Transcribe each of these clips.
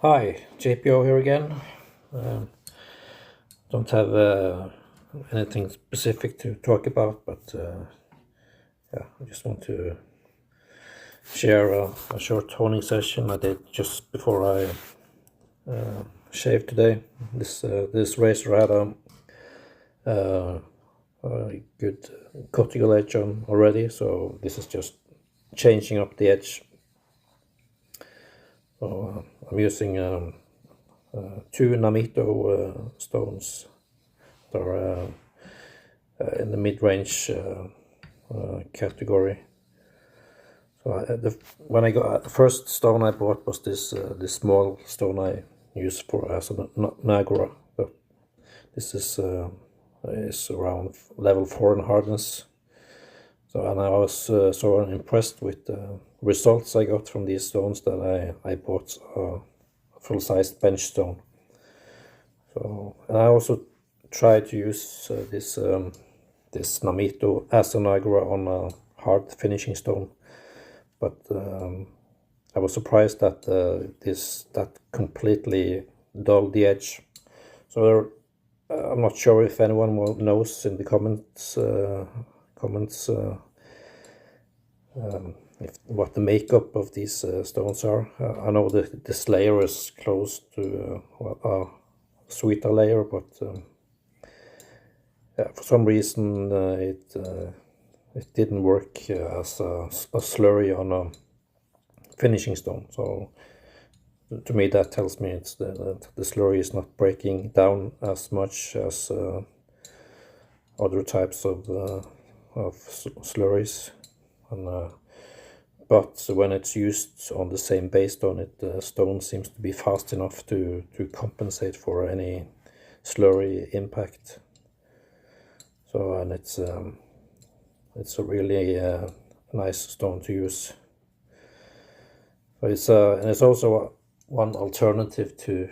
Hi, JPO here again. Um, don't have anything specific to talk about, but yeah, I just want to share a short toning session I did just before I shaved today. This razor had a good cuticle edge on already, so this is just changing up the edge. So I'm using two Namito stones that are in the mid-range category. So when I got the first stone I bought was this small stone I use for as a Nagura. But this is around level 4 in hardness. So and I was so impressed with the results I got from these stones that I bought a full-sized bench stone. So and I also tried to use this Namito as a Nagura on a hard finishing stone, but I was surprised that that completely dulled the edge. So I'm not sure if anyone knows in the comments what the makeup of these stones are. I know that this layer is close to a sweeter layer, but yeah, for some reason it didn't work as a slurry on a finishing stone. So to me that tells me it's that the slurry is not breaking down as much as other types of slurries. And but when it's used on the same base stone, the stone seems to be fast enough to compensate for any slurry impact. So and it's a really nice stone to use. So and it's also one alternative to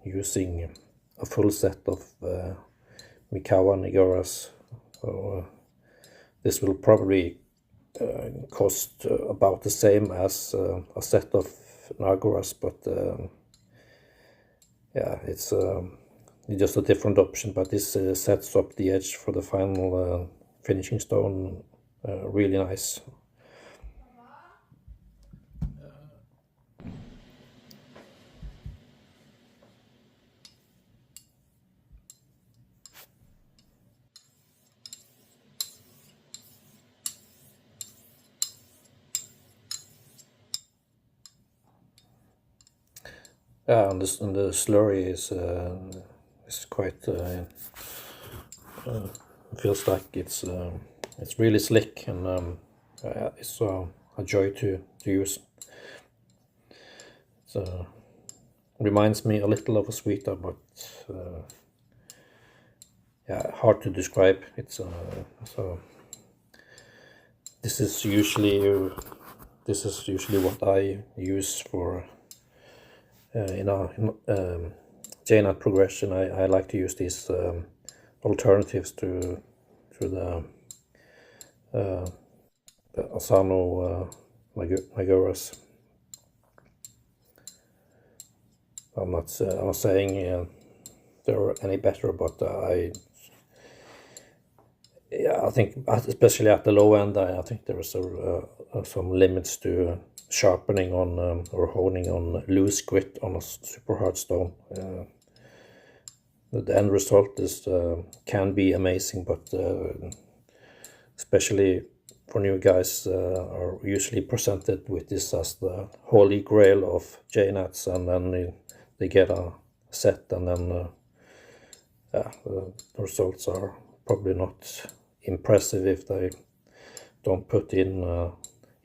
using a full set of Mikawa Niguras. So this will probably cost about the same as a set of Naguras, but yeah, it's just a different option. But this sets up the edge for the final finishing stone really nice. Yeah, and the slurry is quite feels like it's really slick, and it's a joy to use. So reminds me a little of a sweeter, but yeah, hard to describe. It's so this is usually what I use for in a Jnat progression. I like to use these alternatives to the Asano Maguras. I'm not saying they're any better, but I think especially at the low end, I think there is some limits to sharpening on or honing on loose grit on a super hard stone. The end result is can be amazing, but especially for new guys are usually presented with this as the holy grail of Jnats, and then they get a set, and then the results are probably not impressive if they don't put in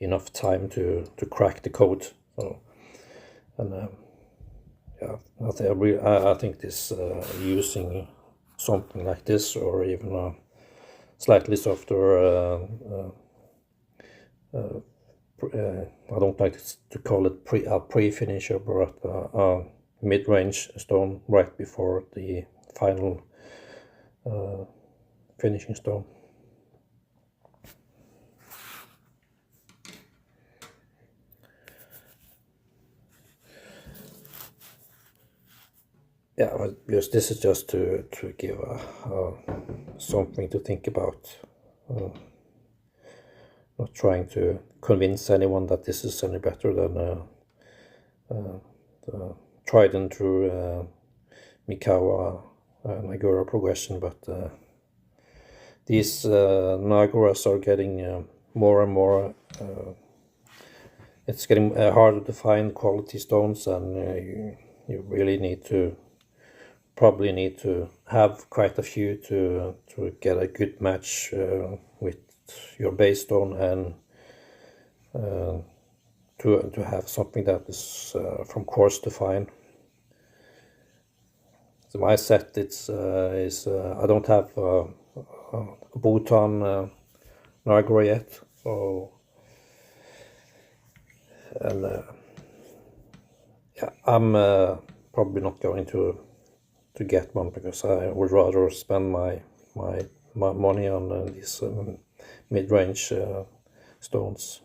enough time to crack the code. So, and yeah, I think this using something like this, or even a slightly softer I don't like to call it a pre-finisher, but a mid-range stone right before the final finishing stone. yeah, because this is just to give something to think about. Not trying to convince anyone that this is any better than the tried and true Mikawa Nagura progression, but these Naguras are getting more and more. It's getting harder to find quality stones, and you really probably need to have quite a few to get a good match with your base stone, and to have something that is from coarse to fine. So my set is I don't have a Bhutan Nagara yet, so and yeah, I'm probably not going to get one, because I would rather spend my money on these mid-range stones.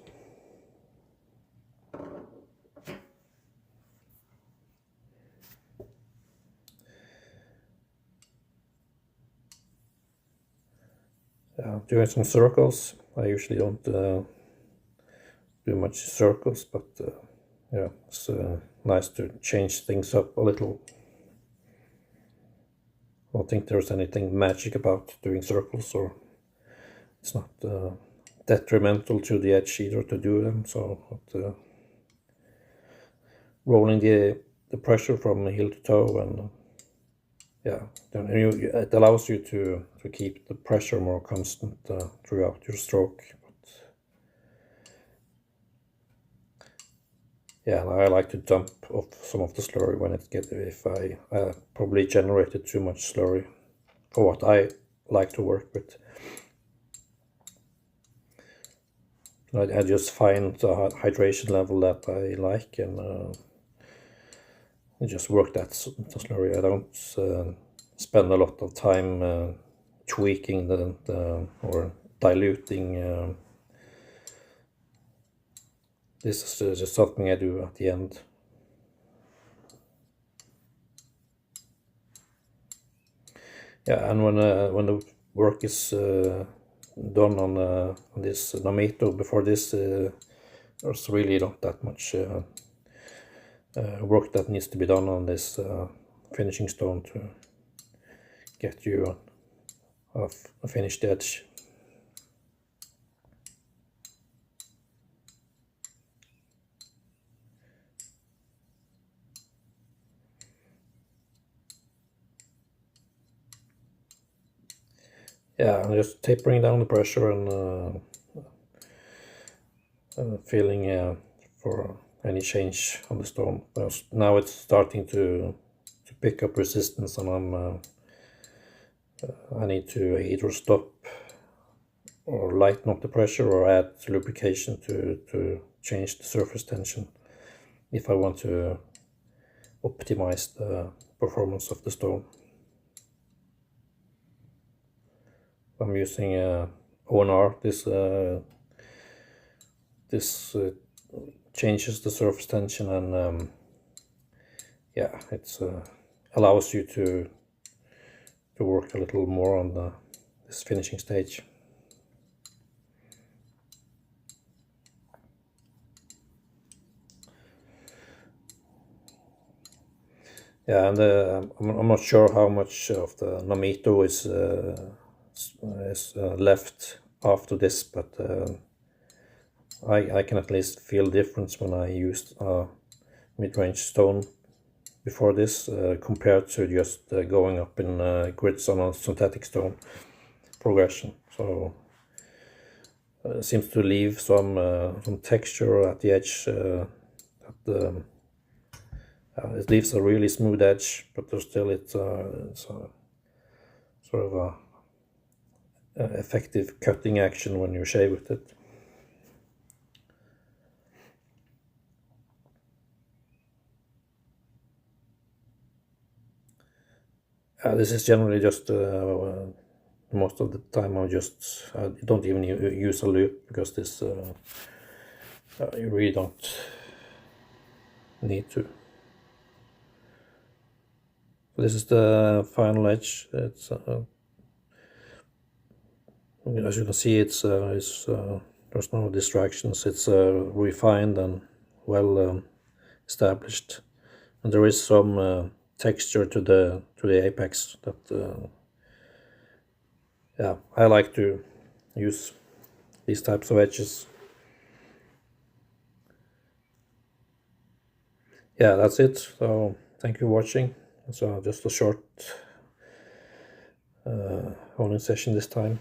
Doing some circles. I usually don't do much circles, but yeah, it's nice to change things up a little. I don't think there's anything magic about doing circles, or it's not detrimental to the edge either to do them. So, but, rolling the pressure from heel to toe, and yeah, then it allows you to keep the pressure more constant throughout your stroke. But yeah, I like to dump off some of the slurry when if I probably generated too much slurry for what I like to work with. I just find the hydration level that I like, and I just work that slurry. I don't spend a lot of time tweaking the or diluting. This is just something I do at the end. Yeah, and when the work is done on this Namito, before this, there's really not that much work that needs to be done on this finishing stone to get you a finished edge. Yeah, I'm just tapering down the pressure and feeling for any change on the stone. Now it's starting to pick up resistance, and I need to either stop or lighten up the pressure or add lubrication to change the surface tension if I want to optimize the performance of the stone. I'm using ONR. This changes the surface tension, and yeah, it allows you to work a little more on this finishing stage. Yeah, and I'm not sure how much of the Namito is left after this, but I can at least feel the difference when I used a mid-range stone before this compared to just going up in grids on a synthetic stone progression. So it seems to leave some texture at the edge. It leaves a really smooth edge, but there's still it's a sort of a effective cutting action when you shave with it. This is generally just most of the time I don't even use a loop, because this you really don't need to. This is the final edge. It's as you can see, it's there's no distractions. It's refined and well established, and there is some texture to the apex that yeah, I like to use these types of edges. Yeah, that's it. So thank you for watching. So just a short honing session this time.